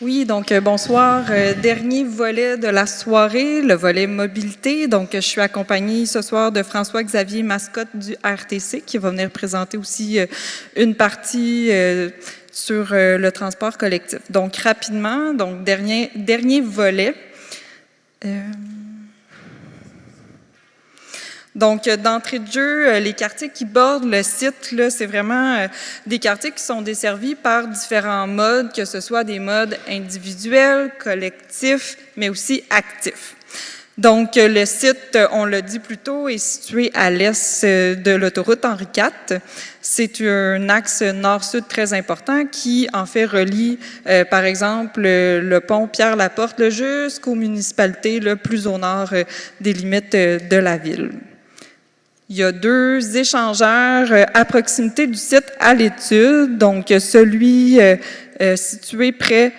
Oui, donc bonsoir. Dernier volet de la soirée, le volet mobilité. Donc, je suis accompagnée ce soir de François-Xavier Mascotte du RTC qui va venir présenter aussi une partie sur le transport collectif. Donc, rapidement, donc dernier volet. Donc, d'entrée de jeu, les quartiers qui bordent le site, là, c'est vraiment des quartiers qui sont desservis par différents modes, que ce soit des modes individuels, collectifs, mais aussi actifs. Donc, le site, on l'a dit plus tôt, est situé à l'est de l'autoroute Henri IV. C'est un axe nord-sud très important qui, en fait, relie, par exemple, le pont Pierre-Laporte jusqu'aux municipalités plus au nord des limites de la ville. Il y a 2 échangeurs à proximité du site à l'étude, donc celui situé près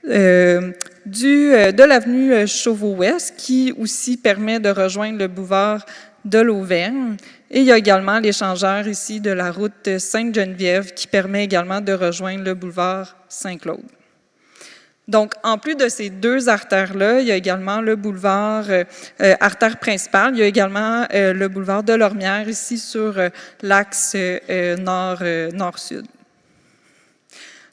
de l'avenue Chauveau-Ouest, qui aussi permet de rejoindre le boulevard de l'Auvergne. Et il y a également l'échangeur ici de la route Sainte-Geneviève, qui permet également de rejoindre le boulevard Saint-Claude. Donc, en plus de ces 2 artères-là, il y a également le boulevard artère principale. Il y a également le boulevard de Lormière ici sur l'axe nord-sud.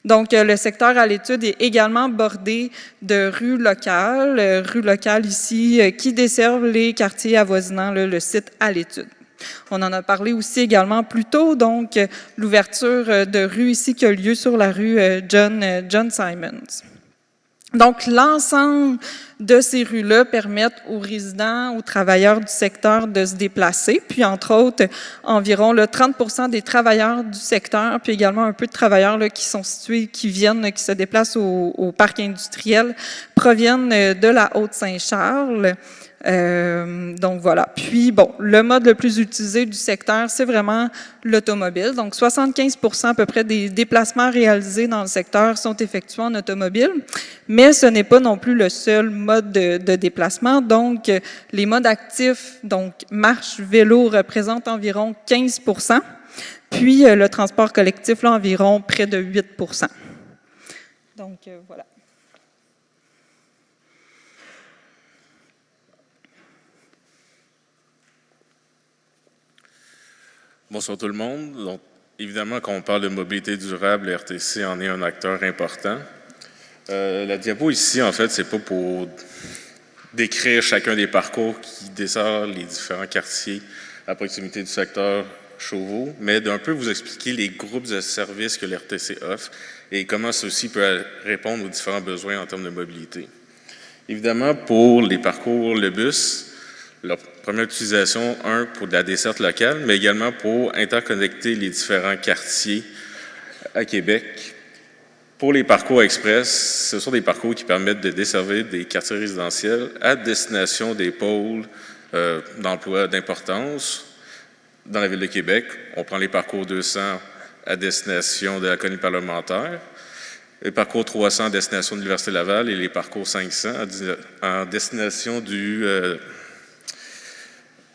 Donc, le secteur à l'étude est également bordé de rues locales ici qui desservent les quartiers avoisinant le site à l'étude. On en a parlé aussi également plus tôt, donc l'ouverture de rue ici qui a lieu sur la rue John Simons. Donc, l'ensemble de ces rues-là permettent aux résidents, aux travailleurs du secteur de se déplacer, puis entre autres, environ 30% des travailleurs du secteur, puis également un peu de travailleurs qui sont situés, qui se déplacent au parc industriel, proviennent de la Haute-Saint-Charles. Donc voilà. Puis bon, le mode le plus utilisé du secteur, c'est vraiment l'automobile. Donc 75% à peu près des déplacements réalisés dans le secteur sont effectués en automobile, mais ce n'est pas non plus le seul mode de déplacement. Donc les modes actifs, donc marche, vélo, représentent environ 15%, puis le transport collectif, là, environ près de 8%. Donc voilà. Bonsoir tout le monde. Donc, évidemment, quand on parle de mobilité durable, le RTC en est un acteur important. La diapo ici, en fait, c'est pas pour décrire chacun des parcours qui desservent les différents quartiers à proximité du secteur Chauveau, mais d'un peu vous expliquer les groupes de services que le RTC offre et comment ceux-ci peuvent répondre aux différents besoins en termes de mobilité. Évidemment, pour les parcours, le bus, leur première utilisation, pour de la desserte locale, mais également pour interconnecter les différents quartiers à Québec. Pour les parcours express, ce sont des parcours qui permettent de desservir des quartiers résidentiels à destination des pôles d'emploi d'importance dans la ville de Québec. On prend les parcours 200 à destination de la colonie parlementaire, les parcours 300 à destination de l'Université Laval et les parcours 500 à destination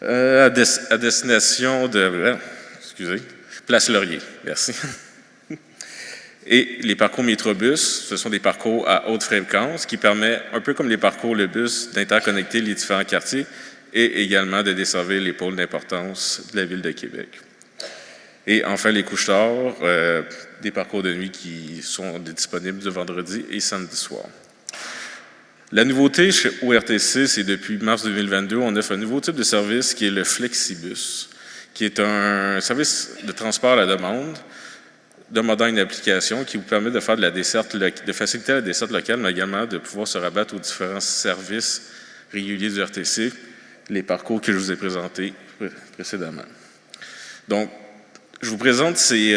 à destination de Place Laurier. Merci. Et les parcours Métrobus, ce sont des parcours à haute fréquence qui permettent, un peu comme les parcours le bus, d'interconnecter les différents quartiers et également de desservir les pôles d'importance de la ville de Québec. Et enfin, les couche-tard, des parcours de nuit qui sont disponibles du vendredi et samedi soir. La nouveauté au RTC, c'est depuis mars 2022, on offre un nouveau type de service qui est le Flexibus, qui est un service de transport à la demande, demandant une application qui vous permet de faire de la desserte, de faciliter la desserte locale, mais également de pouvoir se rabattre aux différents services réguliers du RTC, les parcours que je vous ai présentés précédemment. Donc, je vous présente ces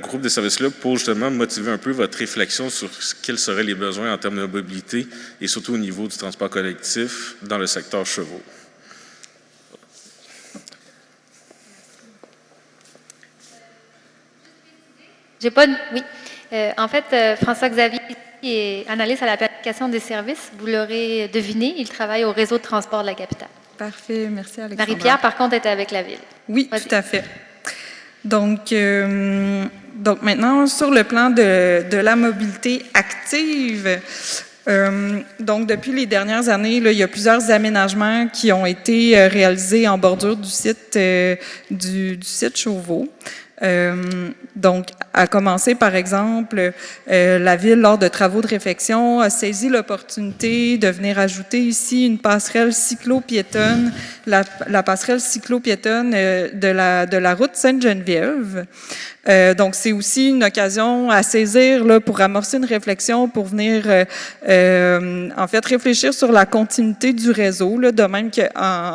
groupes de services-là pour justement motiver un peu votre réflexion sur quels seraient les besoins en termes de mobilité et surtout au niveau du transport collectif dans le secteur chevaux. Oui. En fait, François-Xavier est analyste à la planification des services. Vous l'aurez deviné, il travaille au réseau de transport de la capitale. Parfait, merci Alexandra. Marie-Pierre, par contre, était avec la ville. Oui, tout à fait. Donc, Donc maintenant, sur le plan de la mobilité active, donc depuis les dernières années, là, il y a plusieurs aménagements qui ont été réalisés en bordure du site Chauveau. Donc, à commencer, par exemple, la Ville, lors de travaux de réfection, a saisi l'opportunité de venir ajouter ici une passerelle cyclo-piétonne, la passerelle cyclo-piétonne de la route Sainte-Geneviève. Donc, c'est aussi une occasion à saisir là, pour amorcer une réflexion, pour venir, en fait, réfléchir sur la continuité du réseau, là, de même que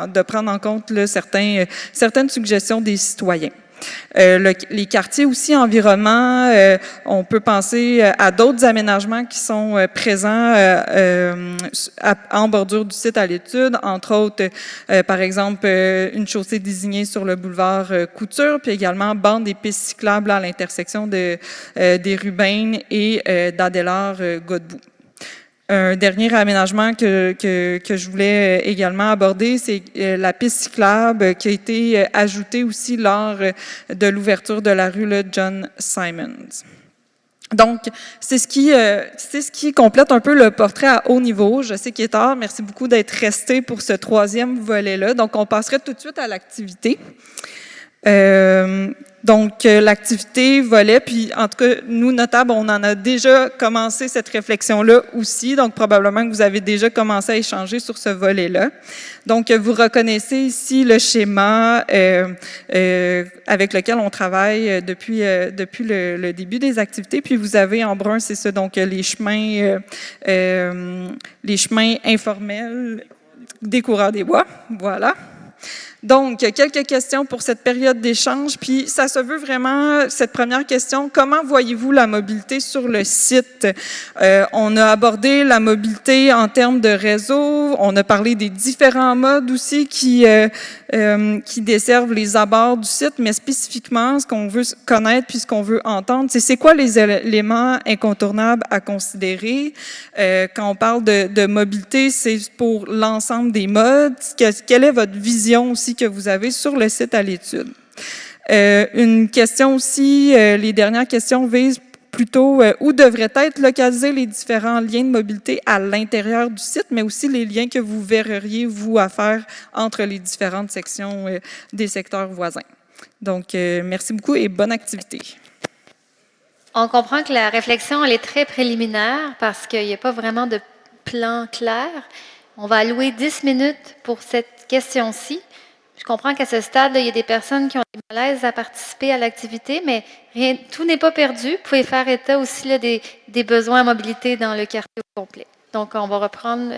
de prendre en compte là, certaines suggestions des citoyens. Les quartiers aussi environnement, on peut penser à d'autres aménagements qui sont présents en bordure du site à l'étude, entre autres, par exemple, une chaussée désignée sur le boulevard Couture, puis également bande et pistes cyclables à l'intersection des Rubaines et d'Adélard-Godbout. Un dernier aménagement que je voulais également aborder, c'est la piste cyclable qui a été ajoutée aussi lors de l'ouverture de la rue John Simons. Donc, c'est ce qui complète un peu le portrait à haut niveau. Je sais qu'il est tard. Merci beaucoup d'être resté pour ce troisième volet-là. Donc, on passerait tout de suite à l'activité. Donc, l'activité volet, puis en tout cas, nous, notables, on en a déjà commencé cette réflexion-là aussi, donc probablement que vous avez déjà commencé à échanger sur ce volet-là. Donc, vous reconnaissez ici le schéma avec lequel on travaille depuis le début des activités, puis vous avez en brun, c'est ça, donc les chemins informels des coureurs des bois, voilà. Donc, quelques questions pour cette période d'échange, puis ça se veut vraiment, cette première question, comment voyez-vous la mobilité sur le site? On a abordé la mobilité en termes de réseau, on a parlé des différents modes aussi qui desservent les abords du site, mais spécifiquement, ce qu'on veut connaître puis ce qu'on veut entendre, c'est quoi les éléments incontournables à considérer? Quand on parle de mobilité, c'est pour l'ensemble des modes. Quelle est votre vision aussi que vous avez sur le site à l'étude? Une question aussi, les dernières questions visent plutôt où devraient être localisés les différents liens de mobilité à l'intérieur du site, mais aussi les liens que vous verriez, vous, à faire entre les différentes sections des secteurs voisins. Donc, merci beaucoup et bonne activité. On comprend que la réflexion, elle est très préliminaire parce qu'il n'y a pas vraiment de plan clair. On va allouer 10 minutes pour cette question-ci. Je comprends qu'à ce stade, il y a des personnes qui ont des malaises à participer à l'activité, mais tout n'est pas perdu. Vous pouvez faire état aussi là, des besoins en mobilité dans le quartier au complet. Donc, on va reprendre